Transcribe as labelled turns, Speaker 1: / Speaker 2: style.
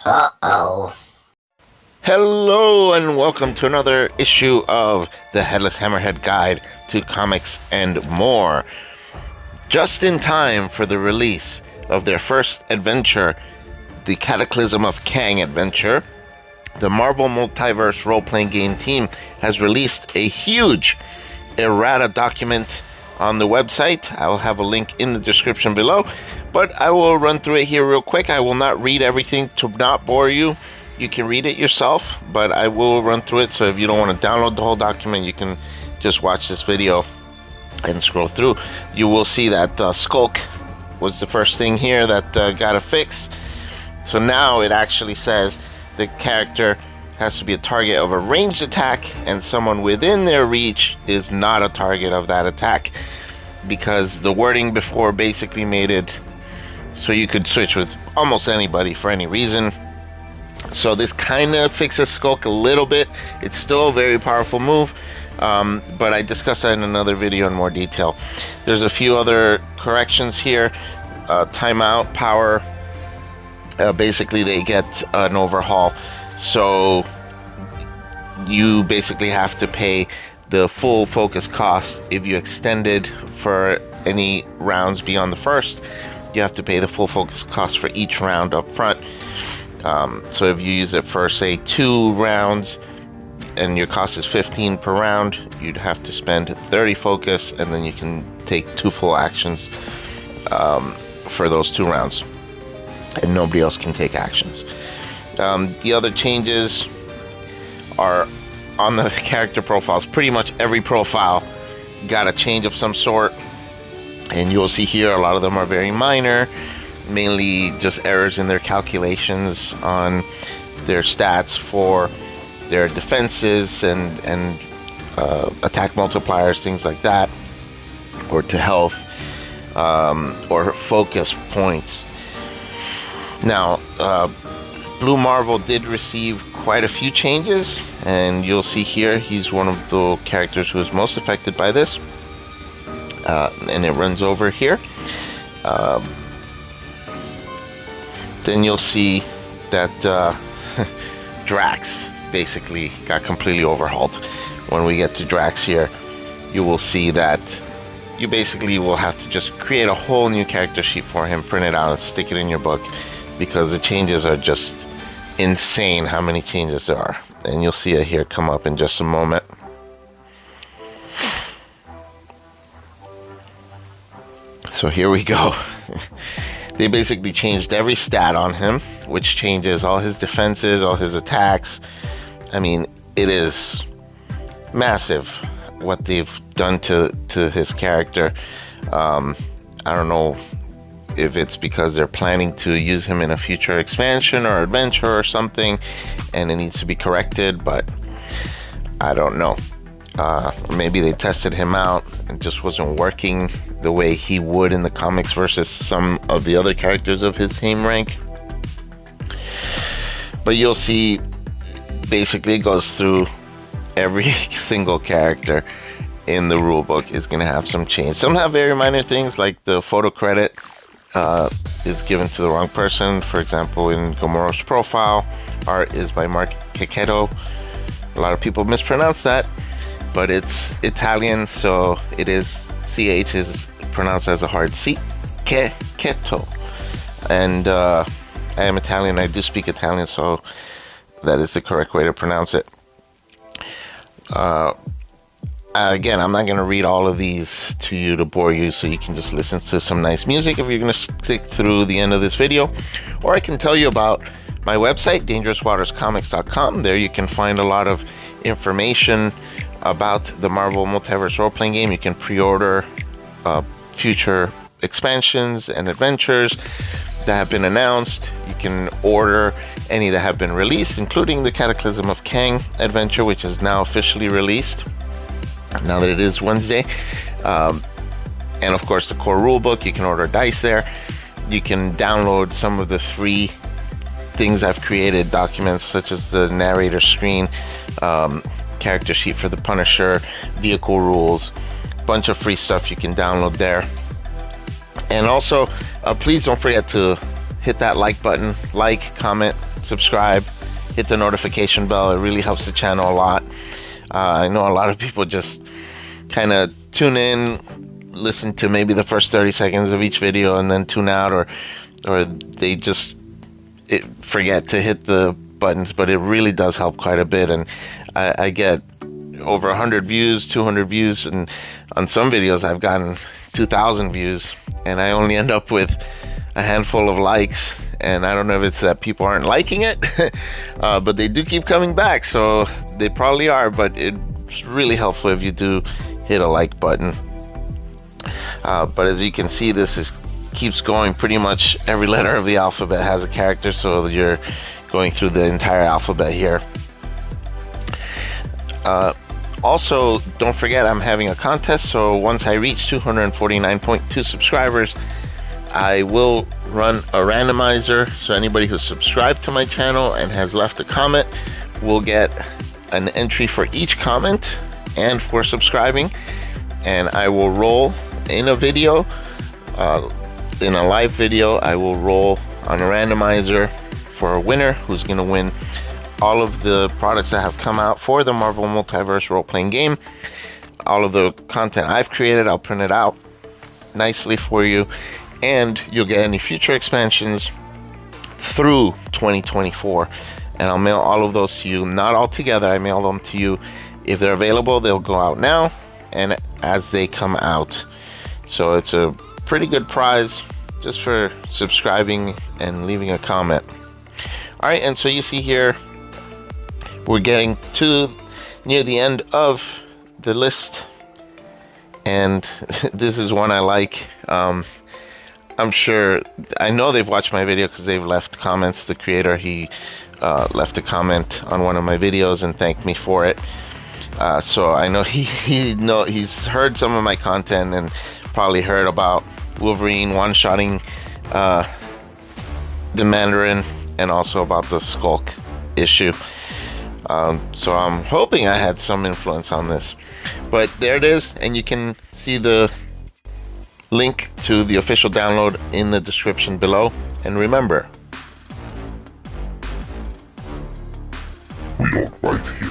Speaker 1: Uh-oh.
Speaker 2: Hello and welcome to another issue of the Headless Hammerhead Guide to Comics and More. Just in time for the release of their first adventure, the Cataclysm of Kang adventure, the Marvel Multiverse role-playing game team has released a huge Errata document on the website. I'll have a link in the description below, but I will run through it here real quick. I will not read everything to not bore you. You can read it yourself, but I will run through it, so if you don't want to download the whole document, you can just watch this video and scroll through. You will see that Skulk was the first thing here that got a fix. So now it actually says the character has to be a target of a ranged attack, and someone within their reach is not a target of that attack, because the wording before basically made it so you could switch with almost anybody for any reason. So this kind of fixes Skulk a little bit. It's still a very powerful move, but I discussed that in another video in more detail. There's a few other corrections here. Timeout, power, basically they get an overhaul. So you basically have to pay the full focus cost. If you extended for any rounds beyond the first, you have to pay the full focus cost for each round up front. So if you use it for, say, 2 rounds and your cost is 15 per round, you'd have to spend 30 focus, and then you can take 2 full actions for those 2 rounds, and nobody else can take actions. The other changes are on the character profiles. Pretty much every profile got a change of some sort, and you'll see here a lot of them are very minor, mainly just errors in their calculations on their stats for their defenses and attack multipliers, things like that, or to health, or focus points. Now, Blue Marvel did receive quite a few changes, and you'll see here he's one of the characters who is most affected by this, and it runs over here. Then you'll see that Drax basically got completely overhauled. When we get to Drax here, you will see that you basically will have to just create a whole new character sheet for him, print it out, and stick it in your book, because the changes are just insane how many changes there are. And you'll see it here come up in just a moment. So here we go. They basically changed every stat on him, which changes all his defenses, all his attacks. I mean, it is massive what they've done to his character. I don't know if it's because they're planning to use him in a future expansion or adventure or something, and it needs to be corrected, but I don't know. Maybe they tested him out and just wasn't working the way he would in the comics versus some of the other characters of his same rank. But you'll see basically it goes through every single character in the rulebook is going to have some change. Some have very minor things, like the photo credit is given to the wrong person. For example, in Gamora's profile, art is by Mark Cacchetto. A lot of people mispronounce that, but it's Italian, so it is CH is pronounced as a hard C. Cacchetto. And I am Italian. I do speak Italian, so that is the correct way to pronounce it. Again, I'm not going to read all of these to you to bore you, so you can just listen to some nice music if you're going to stick through the end of this video. Or I can tell you about my website, dangerouswaterscomics.com. There you can find a lot of information about the Marvel Multiverse role-playing game. You can pre-order future expansions and adventures that have been announced. You can order any that have been released, including the Cataclysm of Kang adventure, which is now officially released, now that it is Wednesday. And of course the core rulebook. You can order dice there. You can download some of the free things I've created, documents such as the narrator screen, character sheet for the Punisher, vehicle rules, bunch of free stuff you can download there. And also please don't forget to hit that like button, like, comment, subscribe, hit the notification bell. It really helps the channel a lot. I know a lot of people just kind of tune in, listen to maybe the first 30 seconds of each video and then tune out, or they just forget to hit the buttons, but it really does help quite a bit. And I get over 100 views, 200 views, and on some videos I've gotten 2,000 views, and I only end up with a handful of likes. And I don't know if it's that people aren't liking it, but they do keep coming back, so they probably are. But it's really helpful if you do hit a like button. But as you can see, keeps going. Pretty much every letter of the alphabet has a character, so you're going through the entire alphabet here. Also, don't forget I'm having a contest, so once I reach 249.2 subscribers, I will run a randomizer. So anybody who's subscribed to my channel and has left a comment will get an entry for each comment and for subscribing, and I will roll in a video, in a live video. I will roll on a randomizer for a winner who's going to win all of the products that have come out for the Marvel Multiverse role-playing game. All of the content I've created, I'll print it out nicely for you, and you'll get any future expansions through 2024, and I'll mail all of those to you. Not all together, I mail them to you. If they're available, they'll go out now and as they come out. So it's a pretty good prize just for subscribing and leaving a comment. All right, and so you see here, we're getting to near the end of the list, and this is one I like. I'm sure, I know they've watched my video because they've left comments. The creator, he left a comment on one of my videos and thanked me for it. So I know he's heard some of my content and probably heard about Wolverine one-shotting the Mandarin, and also about the Skulk issue. So I'm hoping I had some influence on this. But there it is, and you can see the link to the official download in the description below. And remember, we don't write here.